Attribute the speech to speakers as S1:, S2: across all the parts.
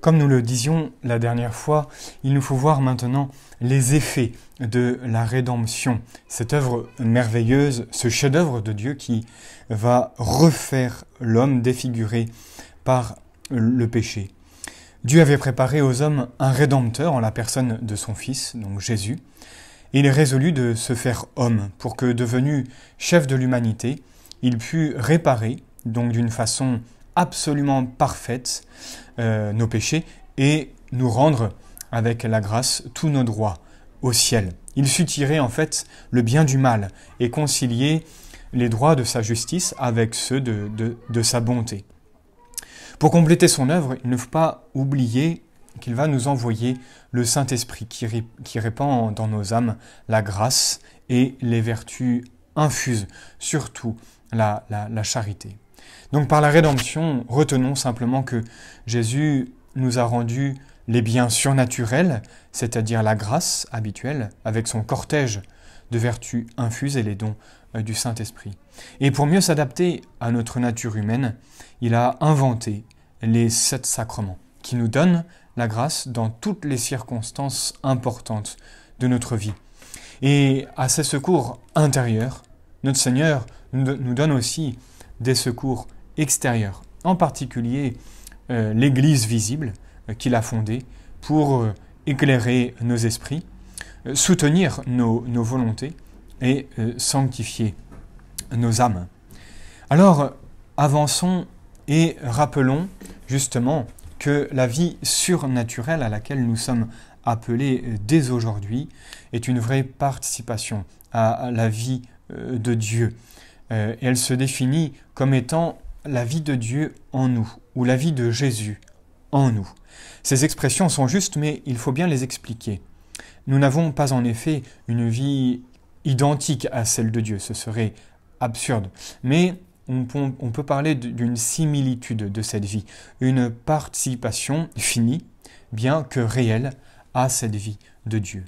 S1: Comme nous le disions la dernière fois, il nous faut voir maintenant les effets de la rédemption, cette œuvre merveilleuse, ce chef-d'œuvre de Dieu qui va refaire l'homme défiguré par le péché. Dieu avait préparé aux hommes un rédempteur en la personne de son Fils, donc Jésus, et il est résolu de se faire homme pour que, devenu chef de l'humanité, il pût réparer, donc d'une façon absolument parfaite, nos péchés et nous rendre, avec la grâce, tous nos droits au ciel. Il sut tirer en fait le bien du mal et concilier les droits de sa justice avec ceux de sa bonté. Pour compléter son œuvre, il ne faut pas oublier qu'il va nous envoyer le Saint-Esprit qui répand dans nos âmes la grâce et les vertus infuses, surtout la charité. Donc par la rédemption, retenons simplement que Jésus nous a rendu les biens surnaturels, c'est-à-dire la grâce habituelle, avec son cortège de vertus infuses et les dons du Saint-Esprit. Et pour mieux s'adapter à notre nature humaine, il a inventé les 7 sacrements, qui nous donnent la grâce dans toutes les circonstances importantes de notre vie. Et à ces secours intérieurs, notre Seigneur nous donne aussi des secours extérieurs, en particulier l'Église visible qu'il a fondée pour éclairer nos esprits, soutenir nos volontés et sanctifier nos âmes. Alors, avançons et rappelons justement que la vie surnaturelle à laquelle nous sommes appelés dès aujourd'hui est une vraie participation à la vie de Dieu. Et elle se définit comme étant la vie de Dieu en nous, ou la vie de Jésus en nous. Ces expressions sont justes, mais il faut bien les expliquer. Nous n'avons pas en effet une vie identique à celle de Dieu, ce serait absurde. Mais on peut parler d'une similitude de cette vie, une participation finie, bien que réelle, à cette vie de Dieu.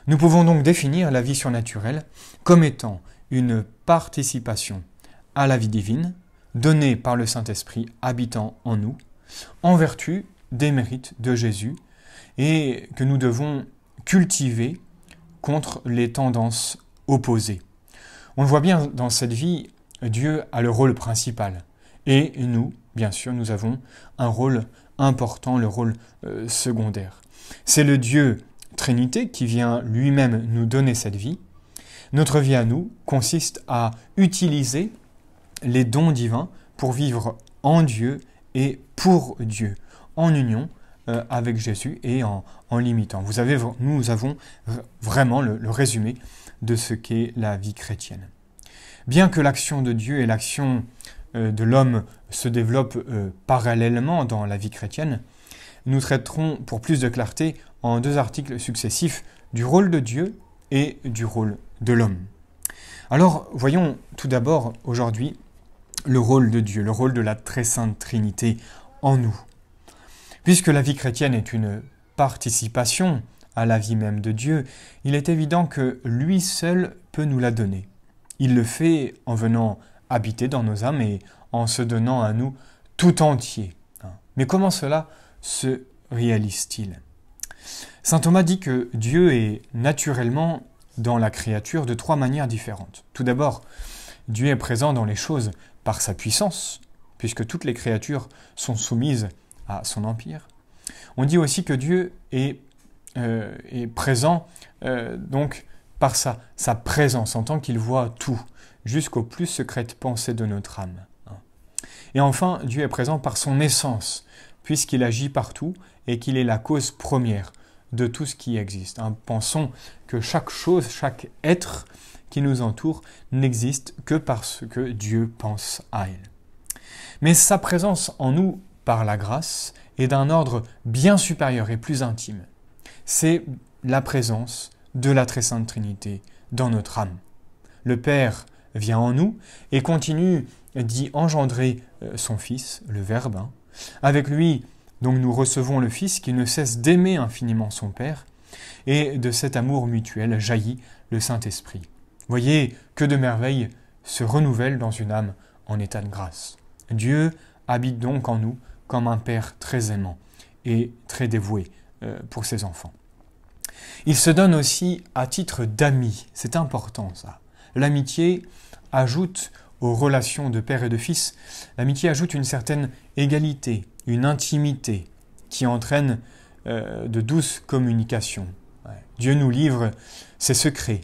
S1: Nous pouvons donc définir la vie surnaturelle comme étant une participation à la vie divine, donnée par le Saint-Esprit habitant en nous, en vertu des mérites de Jésus, et que nous devons cultiver contre les tendances opposées. On le voit bien dans cette vie, Dieu a le rôle principal, et nous, bien sûr, nous avons un rôle important, le rôle secondaire. C'est le Dieu Trinité qui vient lui-même nous donner cette vie. Notre vie à nous consiste à utiliser les dons divins pour vivre en Dieu et pour Dieu, en union avec Jésus et en l'imitant. Nous avons vraiment le résumé de ce qu'est la vie chrétienne. Bien que l'action de Dieu et l'action de l'homme se développent parallèlement dans la vie chrétienne, nous traiterons pour plus de clarté en 2 articles successifs du rôle de Dieu et du rôle de l'homme. Alors, voyons tout d'abord aujourd'hui le rôle de Dieu, le rôle de la très sainte Trinité en nous. Puisque la vie chrétienne est une participation à la vie même de Dieu, il est évident que lui seul peut nous la donner. Il le fait en venant habiter dans nos âmes et en se donnant à nous tout entier. Mais comment cela se réalise-t-il ? Saint Thomas dit que Dieu est naturellement dans la créature de 3 manières différentes. Tout d'abord, Dieu est présent dans les choses par sa puissance, puisque toutes les créatures sont soumises à son empire. On dit aussi que Dieu est présent donc par sa présence, en tant qu'il voit tout, jusqu'aux plus secrètes pensées de notre âme. Et enfin, Dieu est présent par son essence, puisqu'il agit partout et qu'il est la cause première de tout ce qui existe. Pensons que chaque chose, chaque être qui nous entoure n'existe que parce que Dieu pense à elle. Mais sa présence en nous, par la grâce, est d'un ordre bien supérieur et plus intime. C'est la présence de la très sainte Trinité dans notre âme. Le Père vient en nous et continue d'y engendrer son Fils, le Verbe. Avec lui, donc, nous recevons le Fils qui ne cesse d'aimer infiniment son Père, et de cet amour mutuel jaillit le Saint-Esprit. Voyez que de merveilles se renouvellent dans une âme en état de grâce. Dieu habite donc en nous comme un Père très aimant, et très dévoué pour ses enfants. Il se donne aussi à titre d'ami. C'est important ça. L'amitié ajoute aux relations de père et de fils, l'amitié ajoute une certaine égalité, une intimité qui entraîne de douces communications. Ouais. Dieu nous livre ses secrets.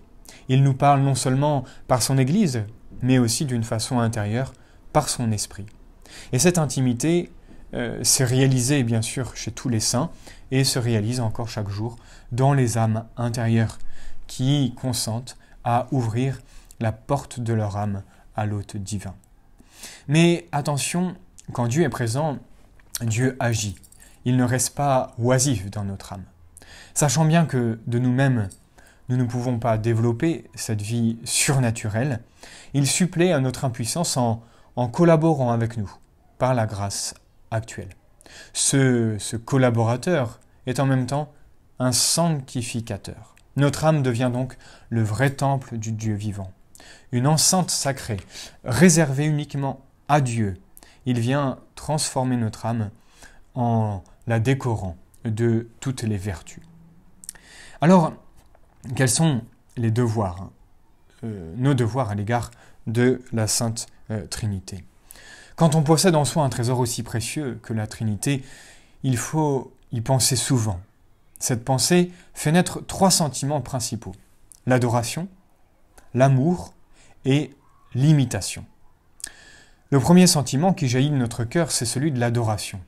S1: Il nous parle non seulement par son Église, mais aussi d'une façon intérieure, par son esprit. Et cette intimité s'est réalisée bien sûr chez tous les saints et se réalise encore chaque jour dans les âmes intérieures qui consentent à ouvrir la porte de leur âme à l'hôte divin. Mais attention, quand Dieu est présent, Dieu agit. Il ne reste pas oisif dans notre âme. Sachant bien que de nous-mêmes, nous ne pouvons pas développer cette vie surnaturelle, il supplée à notre impuissance en collaborant avec nous par la grâce actuelle. Ce collaborateur est en même temps un sanctificateur. Notre âme devient donc le vrai temple du Dieu vivant. Une enceinte sacrée, réservée uniquement à Dieu. Il vient transformer notre âme en la décorant de toutes les vertus. Alors, quels sont les devoirs, nos devoirs à l'égard de la Sainte Trinité? Quand on possède en soi un trésor aussi précieux que la Trinité, il faut y penser souvent. Cette pensée fait naître 3 sentiments principaux: l'adoration, l'amour et l'imitation. Le premier sentiment qui jaillit de notre cœur, c'est celui de l'adoration.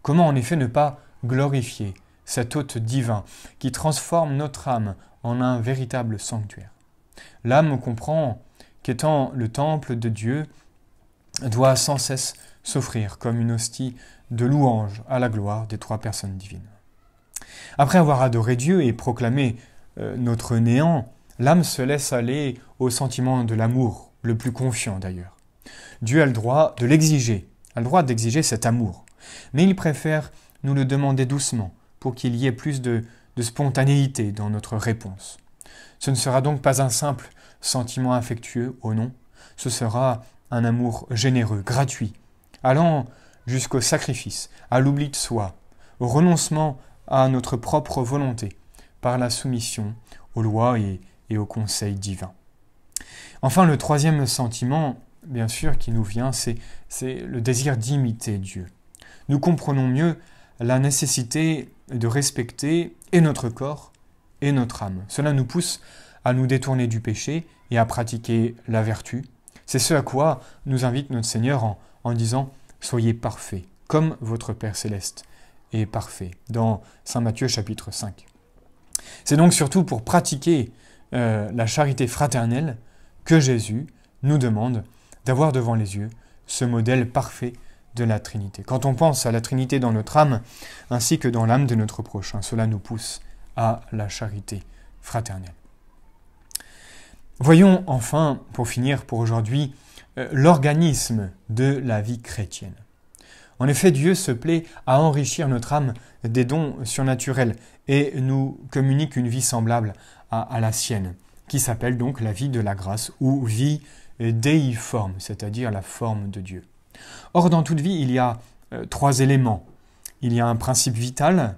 S1: Comment en effet ne pas glorifier cet hôte divin qui transforme notre âme en un véritable sanctuaire? L'âme comprend qu'étant le temple de Dieu, doit sans cesse s'offrir comme une hostie de louange à la gloire des 3 personnes divines. Après avoir adoré Dieu et proclamé notre néant, l'âme se laisse aller au sentiment de l'amour, le plus confiant d'ailleurs. Dieu a le droit de l'exiger, a le droit d'exiger cet amour, mais il préfère nous le demander doucement pour qu'il y ait plus de spontanéité dans notre réponse. Ce ne sera donc pas un simple sentiment affectueux, oh non, ce sera un amour généreux, gratuit, allant jusqu'au sacrifice, à l'oubli de soi, au renoncement à notre propre volonté, par la soumission aux lois et aux conseils divins. Enfin, le troisième sentiment, bien sûr, qui nous vient, c'est le désir d'imiter Dieu. Nous comprenons mieux la nécessité de respecter et notre corps et notre âme. Cela nous pousse à nous détourner du péché et à pratiquer la vertu. C'est ce à quoi nous invite notre Seigneur en disant « Soyez parfaits, comme votre Père céleste est parfait » dans Saint Matthieu chapitre 5. C'est donc surtout pour pratiquer la charité fraternelle que Jésus nous demande d'avoir devant les yeux ce modèle parfait de la Trinité. Quand on pense à la Trinité dans notre âme, ainsi que dans l'âme de notre prochain, cela nous pousse à la charité fraternelle. Voyons enfin, pour finir pour aujourd'hui, l'organisme de la vie chrétienne. En effet, Dieu se plaît à enrichir notre âme des dons surnaturels et nous communique une vie semblable à la sienne, qui s'appelle donc la vie de la grâce ou vie déiforme, c'est-à-dire la forme de Dieu. Or, dans toute vie, il y a 3 éléments. Il y a un principe vital,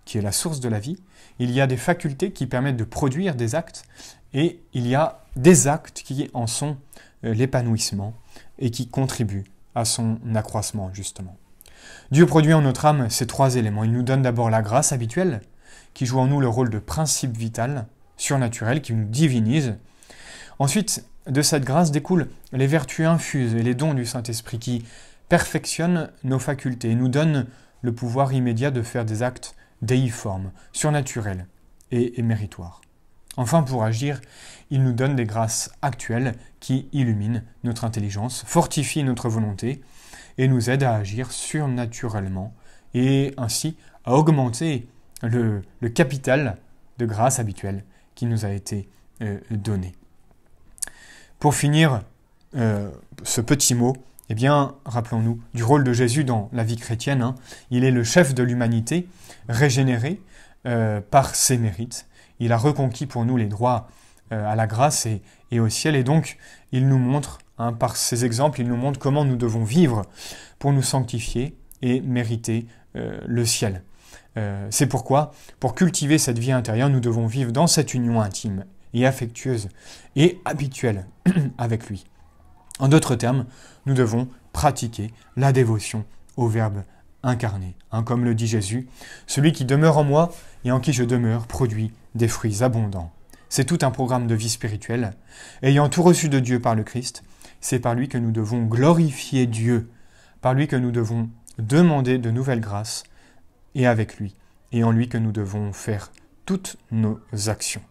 S1: qui est la source de la vie. Il y a des facultés qui permettent de produire des actes. Et il y a des actes qui en sont l'épanouissement et qui contribuent à son accroissement, justement. Dieu produit en notre âme ces 3 éléments. Il nous donne d'abord la grâce habituelle, qui joue en nous le rôle de principe vital, surnaturel, qui nous divinise. Ensuite, de cette grâce découlent les vertus infuses et les dons du Saint-Esprit qui perfectionnent nos facultés et nous donnent le pouvoir immédiat de faire des actes déiformes, surnaturels et méritoires. Enfin, pour agir, il nous donne des grâces actuelles qui illuminent notre intelligence, fortifient notre volonté et nous aident à agir surnaturellement et ainsi à augmenter le capital de grâce habituelle qui nous a été donné. Pour finir, ce petit mot, eh bien, rappelons-nous du rôle de Jésus dans la vie chrétienne. Il est le chef de l'humanité, régénéré par ses mérites. Il a reconquis pour nous les droits à la grâce et au ciel. Et donc, il nous montre, par ses exemples, il nous montre comment nous devons vivre pour nous sanctifier et mériter le ciel. C'est pourquoi, pour cultiver cette vie intérieure, nous devons vivre dans cette union intime et affectueuse et habituelle avec lui. En d'autres termes, nous devons pratiquer la dévotion au Verbe incarné. Comme le dit Jésus, « Celui qui demeure en moi et en qui je demeure produit des fruits abondants. » C'est tout un programme de vie spirituelle. Ayant tout reçu de Dieu par le Christ, c'est par lui que nous devons glorifier Dieu, par lui que nous devons demander de nouvelles grâces, et avec lui, et en lui que nous devons faire toutes nos actions.